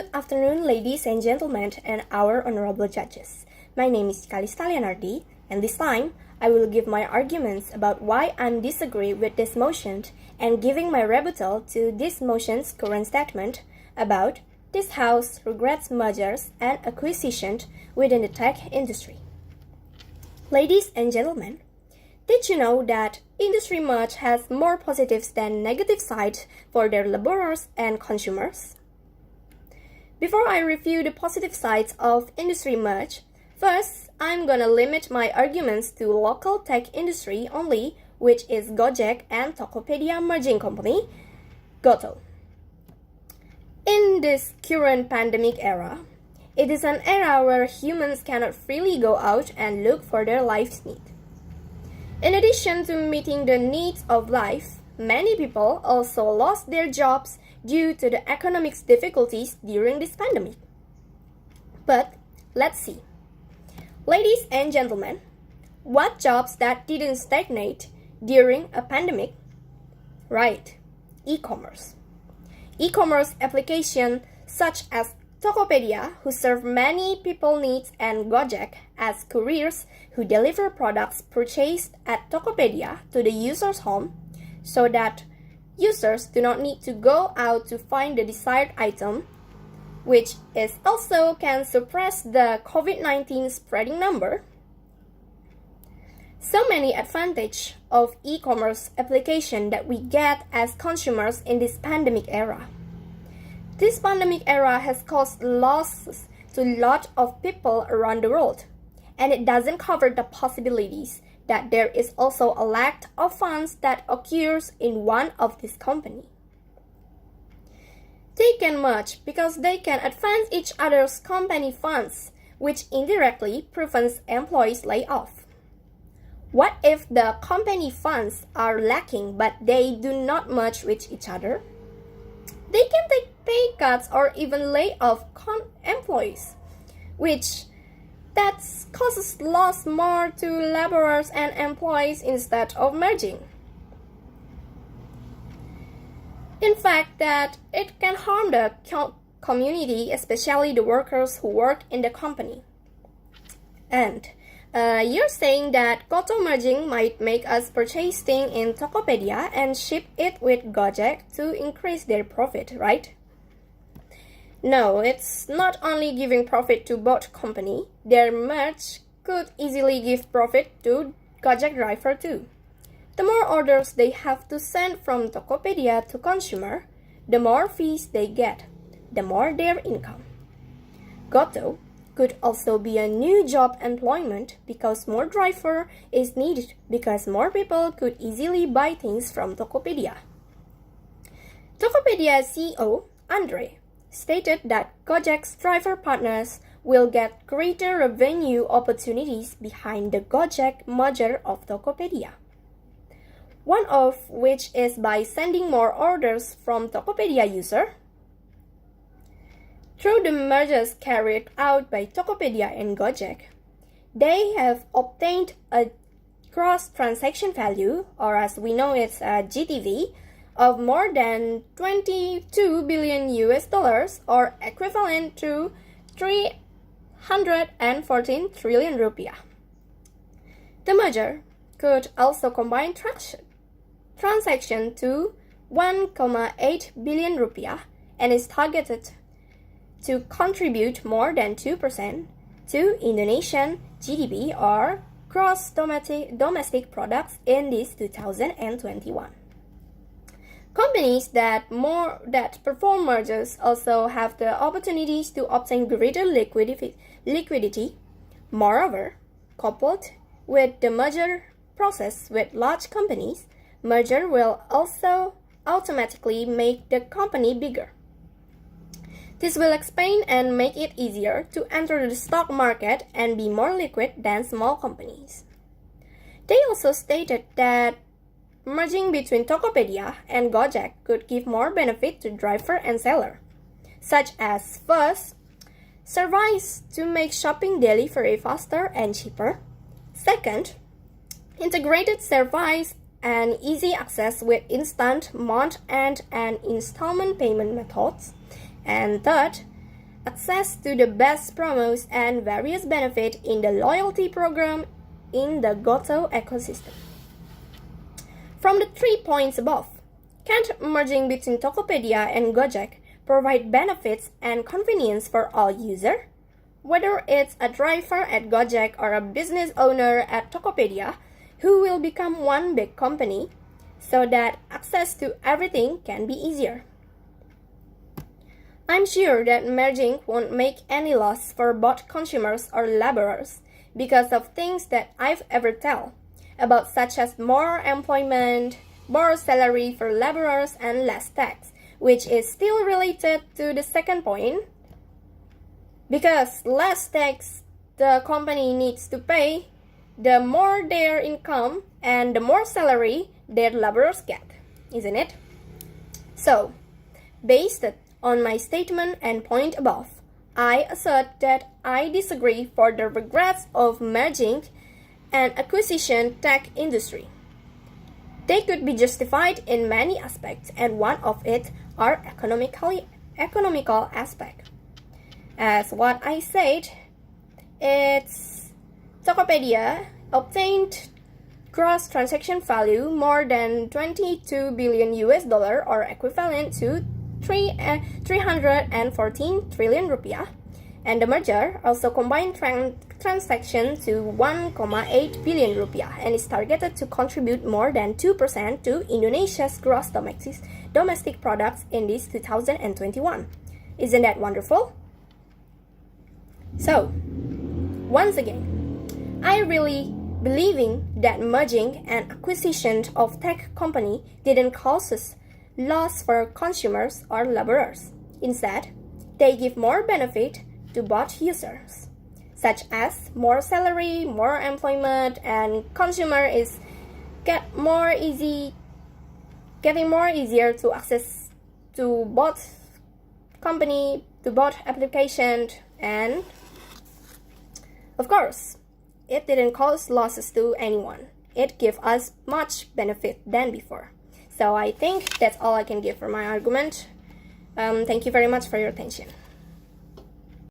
Good afternoon, ladies and gentlemen, and our honorable judges. My name is Calista Lianardi, and this time I will give my arguments about why I disagree with this motion and giving my rebuttal to this motion's current statement about this House regrets mergers and acquisitions within the tech industry. Ladies and gentlemen, did you know that industry merge has more positives than negative sides for their laborers and consumers? Before I review the positive sides of industry merge, first I'm gonna limit my arguments to local tech industry only, which is Gojek and Tokopedia merging company, Goto. In this current pandemic era, it is an era where humans cannot freely go out and look for their life's need. In addition to meeting the needs of life, many people also lost their jobs due to the economic difficulties during this pandemic. But let's see. Ladies and gentlemen, what jobs that didn't stagnate during a pandemic? Right, e-commerce. E-commerce applications such as Tokopedia, who serve many people needs, and Gojek as couriers who deliver products purchased at Tokopedia to the user's home so that users do not need to go out to find the desired item, which is also can suppress the COVID-19 spreading number. So many advantages of e-commerce application that we get as consumers in this pandemic era. This pandemic era has caused losses to a lot of people around the world, and it doesn't cover the possibilities that there is also a lack of funds that occurs in one of these companies. They can merge because they can advance each other's company funds, which indirectly prevents employees layoff. What if the company funds are lacking but they do not merge with each other? They can take pay cuts or even lay off employees, which that causes loss more to laborers and employees instead of merging. In fact, that it can harm the community, especially the workers who work in the company. And you're saying that Goto merging might make us purchase things in Tokopedia and ship it with Gojek to increase their profit, right? No, it's not only giving profit to both companies. Their merge could easily give profit to Gojek driver too. The more orders they have to send from Tokopedia to consumer, the more fees they get, the more their income. Goto could also be a new job employment because more driver is needed because more people could easily buy things from Tokopedia. Tokopedia CEO Andre stated that Gojek's driver partners will get greater revenue opportunities behind the Gojek merger of Tokopedia. One of which is by sending more orders from Tokopedia user. Through the mergers carried out by Tokopedia and Gojek, they have obtained a gross transaction value, or as we know it's a GTV, of more than 22 billion US dollars, or equivalent to 314 trillion rupiah. The merger could also combine transaction to 1.8 billion rupiah and is targeted to contribute more than 2% to Indonesian GDP, or gross domestic products, in this 2021. Companies that perform mergers also have the opportunities to obtain greater liquidity. Moreover, coupled with the merger process with large companies, merger will also automatically make the company bigger. This will expand and make it easier to enter the stock market and be more liquid than small companies. They also stated that merging between Tokopedia and Gojek could give more benefit to driver and seller, such as first, service to make shopping delivery faster and cheaper. Second, integrated service and easy access with instant month-end and installment payment methods. And third, access to the best promos and various benefits in the loyalty program in the Goto ecosystem. From the 3 points above, can't merging between Tokopedia and Gojek provide benefits and convenience for all users? Whether it's a driver at Gojek or a business owner at Tokopedia, who will become one big company, so that access to everything can be easier. I'm sure that merging won't make any loss for both consumers or laborers because of things that I've ever tell about, such as more employment, more salary for laborers, and less tax, which is still related to the second point, because less tax the company needs to pay, the more their income and the more salary their laborers get, isn't it? So, based on my statement and point above, I assert that I disagree for the regrets of merging and acquisition tech industry. They could be justified in many aspects, and one of it are economical aspect. As what I said, it's Tokopedia obtained gross transaction value more than 22 billion US dollar, or equivalent to 314 trillion rupiah, and the merger also combined transaction to 1,8 billion rupiah and is targeted to contribute more than 2% to Indonesia's gross domestic products in this 2021. Isn't that wonderful? So, once again, I really believing that merging and acquisition of tech company didn't cause us loss for consumers or laborers. Instead, they give more benefit to both users, such as more salary, more employment, and consumer is getting more easier to access to both company, to both application, and of course, it didn't cause losses to anyone. It gave us much benefit than before. So I think that's all I can give for my argument. Thank you very much for your attention.